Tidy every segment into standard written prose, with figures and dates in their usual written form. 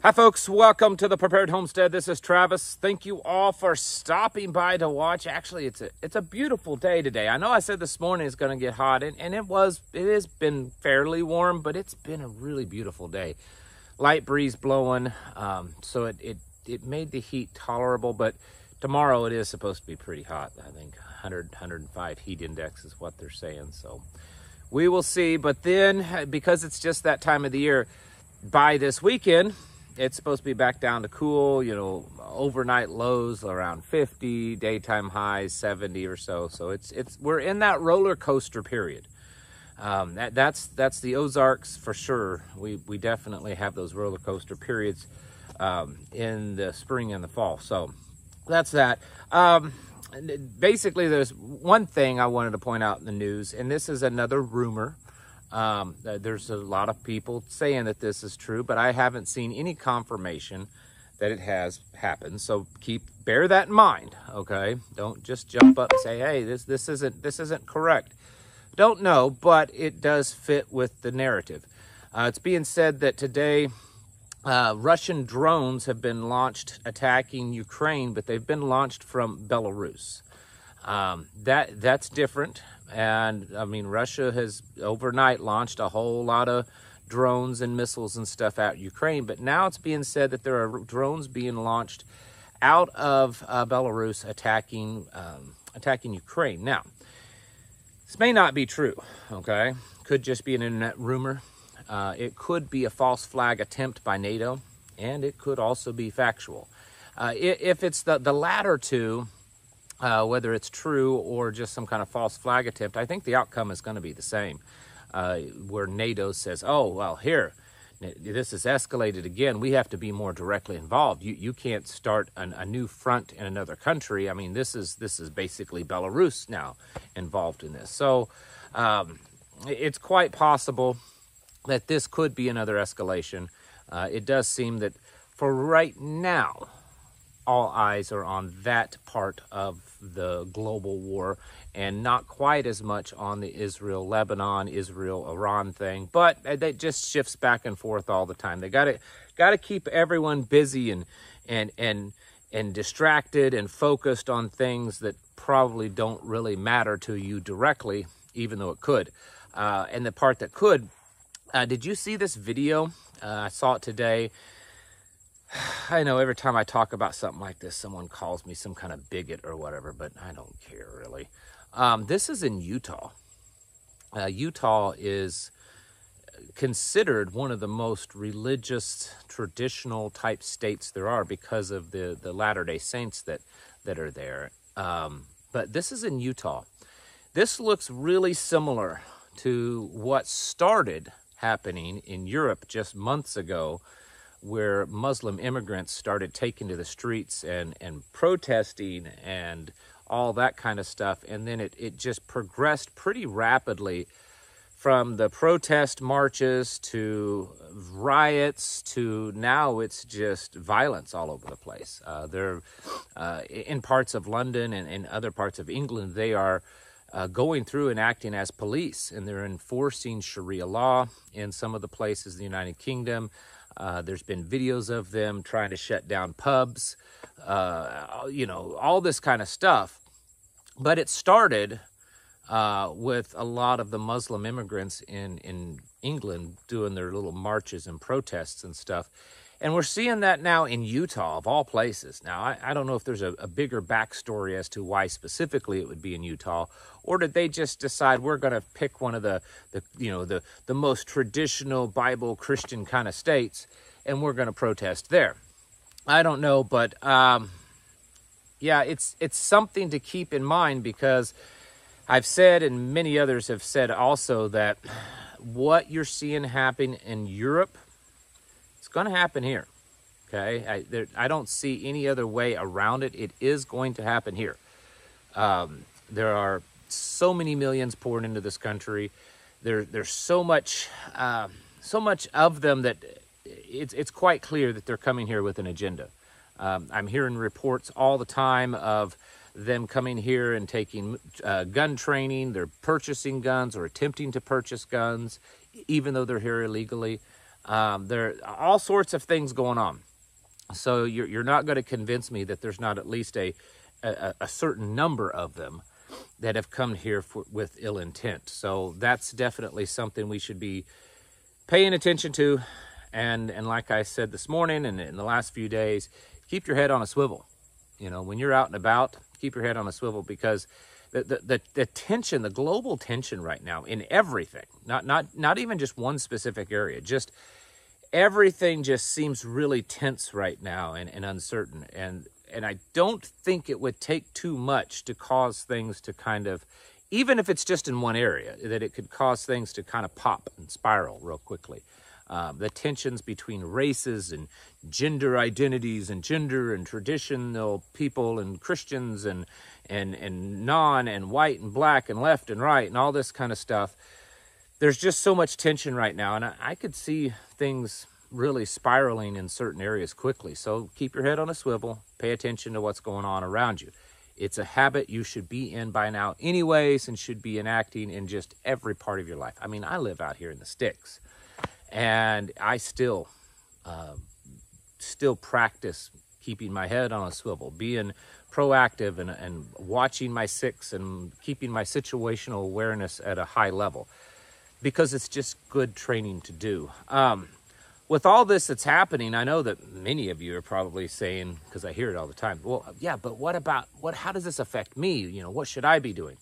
Hi folks, welcome to the Prepared Homestead. This is Travis. Thank you all for stopping by to watch. Actually, it's a beautiful day today. I know I said this morning it's going to get hot, and it has been fairly warm, but it's been a really beautiful day. Light breeze blowing, so it made the heat tolerable, but tomorrow it is supposed to be pretty hot. I think 105 heat index is what they're saying, so we will see. But then, because it's just that time of the year, by this weekend, it's supposed to be back down to cool, overnight lows around 50, daytime highs 70 or so. So we're in that roller coaster period. That's the Ozarks for sure. We definitely have those roller coaster periods in the spring and the fall. So that's that. Basically, there's one thing I wanted to point out in the news, and this is another rumor. There's a lot of people saying that this is true, but I haven't seen any confirmation that it has happened. So bear that in mind, okay? Don't just jump up and say, hey, this isn't correct. Don't know, but it does fit with the narrative. It's being said that today Russian drones have been launched attacking Ukraine, but they've been launched from Belarus. That's different. And I mean, Russia has overnight launched a whole lot of drones and missiles and stuff at Ukraine, but now it's being said that there are drones being launched out of Belarus attacking Ukraine. Now, this may not be true, okay? Could just be an internet rumor. It could be a false flag attempt by NATO, and it could also be factual. If it's the latter two, whether it's true or just some kind of false flag attempt, I think the outcome is going to be the same, where NATO says, oh, well, here, this is escalated again. We have to be more directly involved. You can't start a new front in another country. I mean, this is basically Belarus now involved in this. So it's quite possible that this could be another escalation. It does seem that for right now, all eyes are on that part of the global war and not quite as much on the Israel-Lebanon, Israel-Iran thing, but that just shifts back and forth all the time. They got to keep everyone busy and distracted and focused on things that probably don't really matter to you directly, even though it could. And the part that could, did you see this video? I saw it today. I know every time I talk about something like this, someone calls me some kind of bigot or whatever, but I don't care really. This is in Utah. Utah is considered one of the most religious, traditional type states there are because of the Latter-day Saints that are there. But this is in Utah. This looks really similar to what started happening in Europe just months ago, where Muslim immigrants started taking to the streets and protesting and all that kind of stuff. And then it just progressed pretty rapidly from the protest marches to riots to now it's just violence all over the place. They're in parts of London and in other parts of England, they are going through and acting as police, and they're enforcing Sharia law in some of the places in the United Kingdom. There's been videos of them trying to shut down pubs, all this kind of stuff. But it started with a lot of the Muslim immigrants in England doing their little marches and protests and stuff. And we're seeing that now in Utah, of all places. Now, I don't know if there's a bigger backstory as to why specifically it would be in Utah, or did they just decide we're going to pick one of the most traditional Bible Christian kind of states, and we're going to protest there. I don't know, but yeah, it's something to keep in mind, because I've said, and many others have said also, that what you're seeing happen in Europe, it's going to happen here, okay? I don't see any other way around it. It is going to happen here. There are so many millions poured into this country. There's so much of them that it's quite clear that they're coming here with an agenda. I'm hearing reports all the time of them coming here and taking gun training. They're purchasing guns or attempting to purchase guns, even though they're here illegally. There are all sorts of things going on. So you're not going to convince me that there's not at least a certain number of them that have come here with ill intent. So that's definitely something we should be paying attention to. And like I said this morning and in the last few days, keep your head on a swivel. You know, when you're out and about, keep your head on a swivel, because the tension, the global tension right now in everything, not even just one specific area, just everything just seems really tense right now and uncertain. And I don't think it would take too much to cause things to kind of, even if it's just in one area, that it could cause things to kind of pop and spiral real quickly. The tensions between races and gender identities and gender and traditional people and Christians and non and white and black and left and right and all this kind of stuff. There's just so much tension right now, and I could see things really spiraling in certain areas quickly. So keep your head on a swivel, pay attention to what's going on around you. It's a habit you should be in by now anyways, and should be enacting in just every part of your life. I mean, I live out here in the sticks, and I still practice keeping my head on a swivel, being proactive and watching my six and keeping my situational awareness at a high level, because it's just good training to do. With all this that's happening, I know that many of you are probably saying, because I hear it all the time, well, yeah, but how does this affect me? You know, what should I be doing?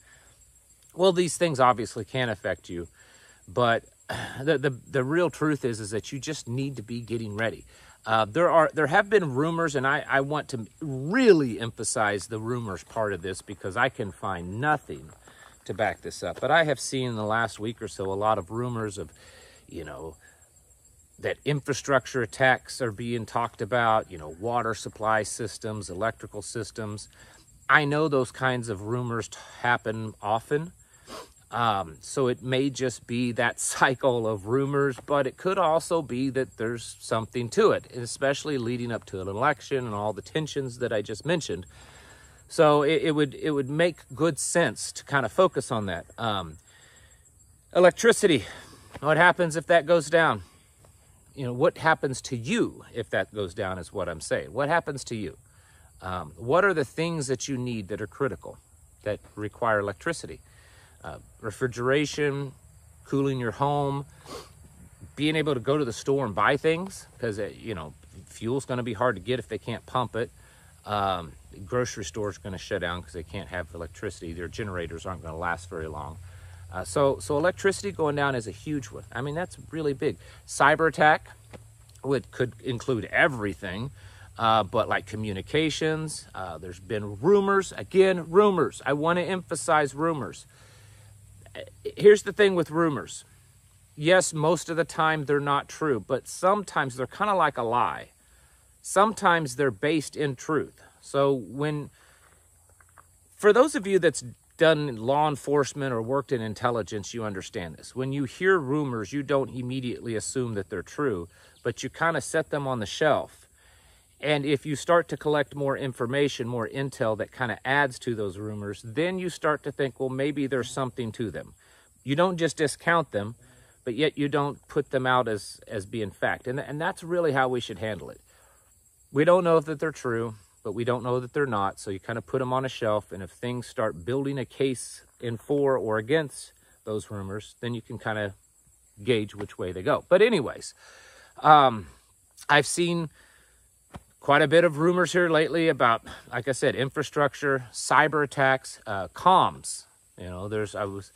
Well, these things obviously can affect you, but the real truth is that you just need to be getting ready. There have been rumors, and I want to really emphasize the rumors part of this, because I can find nothing to back this up. But I have seen in the last week or so a lot of rumors of, you know, that infrastructure attacks are being talked about, you know, water supply systems, electrical systems. I know those kinds of rumors happen often. So it may just be that cycle of rumors, but it could also be that there's something to it, especially leading up to an election and all the tensions that I just mentioned. So it would make good sense to kind of focus on that. Electricity, what happens if that goes down? You know, what happens to you if that goes down is what I'm saying. What happens to you? What are the things that you need that are critical, that require electricity? Refrigeration, cooling your home, being able to go to the store and buy things, because, you know, fuel's going to be hard to get if they can't pump it. Grocery stores are going to shut down because they can't have electricity. Their generators aren't going to last very long. So electricity going down is a huge one. I mean, that's really big. Cyber attack could include everything, but like communications. There's been rumors. Again, rumors. I want to emphasize rumors. Here's the thing with rumors. Yes, most of the time they're not true, but sometimes they're kind of like a lie. Sometimes they're based in truth. So for those of you that's done law enforcement or worked in intelligence, you understand this. When you hear rumors, you don't immediately assume that they're true, but you kind of set them on the shelf. And if you start to collect more information, more intel that kind of adds to those rumors, then you start to think, well, maybe there's something to them. You don't just discount them, but yet you don't put them out as being fact. And that's really how we should handle it. We don't know that they're true, but we don't know that they're not. So you kind of put them on a shelf, and if things start building a case in for or against those rumors, then you can kind of gauge which way they go. But anyways, I've seen quite a bit of rumors here lately about, like I said, infrastructure, cyber attacks, comms. You know, I was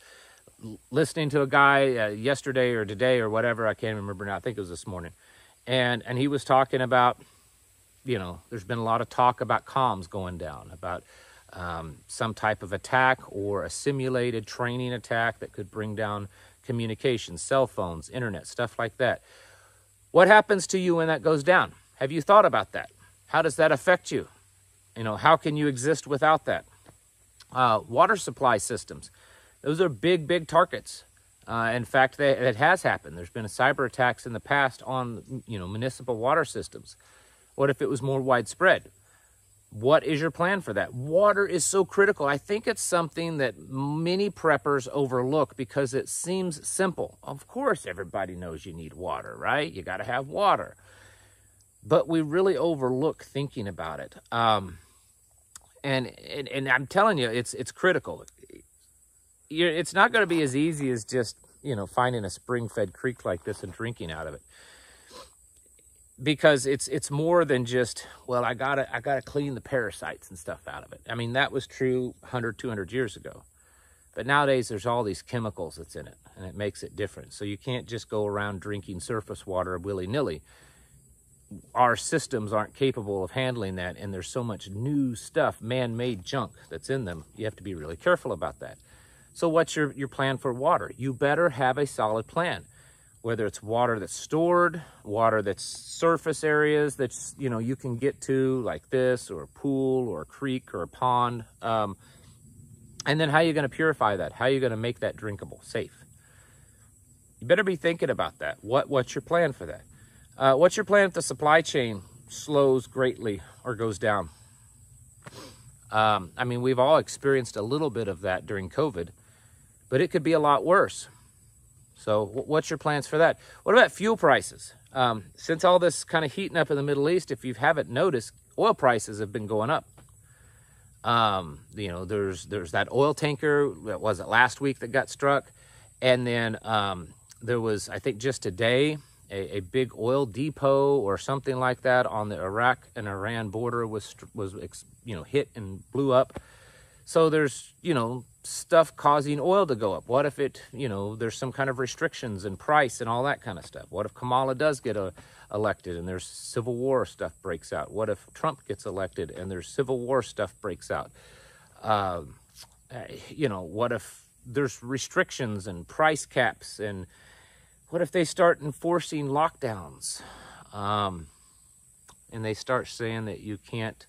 listening to a guy yesterday or today or whatever, I can't remember now, I think it was this morning, and he was talking about, you know, there's been a lot of talk about comms going down, about some type of attack or a simulated training attack that could bring down communications, cell phones, internet, stuff like that. What happens to you when that goes down? Have you thought about that? How does that affect you? You know, how can you exist without that? Water supply systems. Those are big, big targets. In fact, it has happened. There's been cyber attacks in the past on, you know, municipal water systems. What if it was more widespread? What is your plan for that? Water is so critical. I think it's something that many preppers overlook because it seems simple. Of course, everybody knows you need water, right? You got to have water. But we really overlook thinking about it. And I'm telling you, it's critical. It's not going to be as easy as just, you know, finding a spring-fed creek like this and drinking out of it. Because it's more than just, well, I gotta clean the parasites and stuff out of it. I mean, that was true 100, 200 years ago. But nowadays, there's all these chemicals that's in it, and it makes it different. So you can't just go around drinking surface water willy-nilly. Our systems aren't capable of handling that, and there's so much new stuff, man-made junk that's in them. You have to be really careful about that. So what's your plan for water? You better have a solid plan. Whether it's water that's stored, water that's surface areas that's, you know, you can get to like this, or a pool or a creek or a pond. And then how are you going to purify that? How are you going to make that drinkable, safe? You better be thinking about that. What's your plan for that? What's your plan if the supply chain slows greatly or goes down? I mean, we've all experienced a little bit of that during COVID, but it could be a lot worse. So what's your plans for that? What about fuel prices? Since all this kind of heating up in the Middle East, if you haven't noticed, oil prices have been going up. You know, there's that oil tanker, what was it, last week that got struck? And then there was, I think just today, a big oil depot or something like that on the Iraq and Iran border was you know, hit and blew up. So there's, you know, stuff causing oil to go up. What if it, you know, there's some kind of restrictions and price and all that kind of stuff? What if Kamala does get elected and there's civil war stuff breaks out? What if Trump gets elected and there's civil war stuff breaks out? You know, what if there's restrictions and price caps? And what if they start enforcing lockdowns? And they start saying that you can't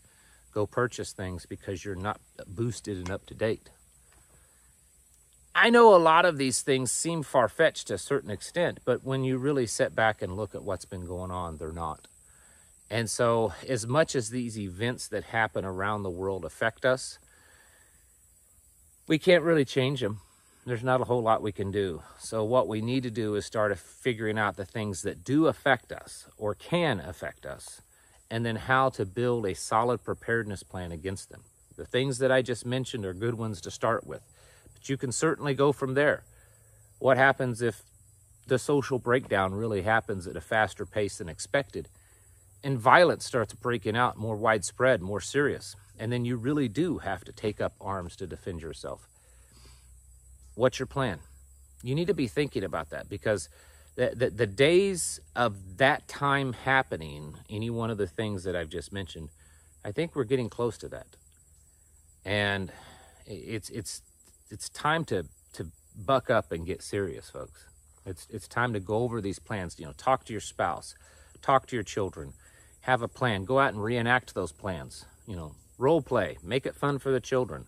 go purchase things because you're not boosted and up to date. I know a lot of these things seem far-fetched to a certain extent, but when you really sit back and look at what's been going on, they're not. And so as much as these events that happen around the world affect us, we can't really change them. There's not a whole lot we can do. So what we need to do is start figuring out the things that do affect us or can affect us, and then how to build a solid preparedness plan against them. The things that I just mentioned are good ones to start with, but you can certainly go from there. What happens if the social breakdown really happens at a faster pace than expected, and violence starts breaking out, more widespread, more serious, and then you really do have to take up arms to defend yourself? What's your plan? You need to be thinking about that, because the days of that time happening, any one of the things that I've just mentioned, I think we're getting close to that. And it's time to buck up and get serious, folks. It's time to go over these plans. You know, talk to your spouse, talk to your children, have a plan. Go out and reenact those plans. You know, role play, make it fun for the children.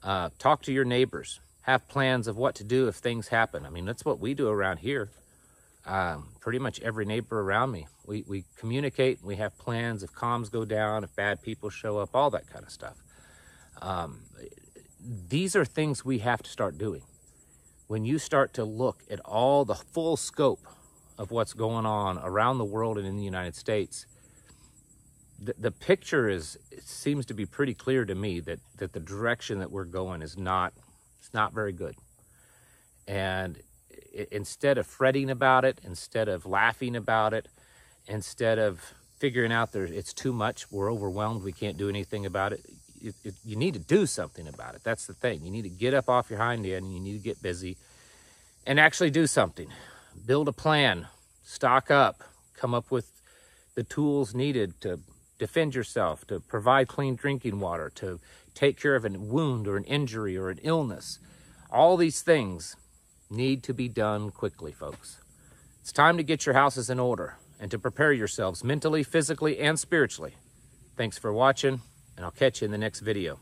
Talk to your neighbors. Have plans of what to do if things happen. I mean, that's what we do around here. Pretty much every neighbor around me, we communicate, we have plans if comms go down, if bad people show up, all that kind of stuff. These are things we have to start doing. When you start to look at all the full scope of what's going on around the world and in the United States, the picture it seems to be pretty clear to me that the direction that we're going is not very good. And instead of fretting about it, instead of laughing about it, instead of figuring out it's too much, we're overwhelmed, we can't do anything about it, you need to do something about it. That's the thing. You need to get up off your hind end, and you need to get busy and actually do something. Build a plan, stock up, come up with the tools needed to defend yourself, to provide clean drinking water, to take care of a wound or an injury or an illness. All these things need to be done quickly, folks. It's time to get your houses in order and to prepare yourselves mentally, physically, and spiritually. Thanks for watching, and I'll catch you in the next video.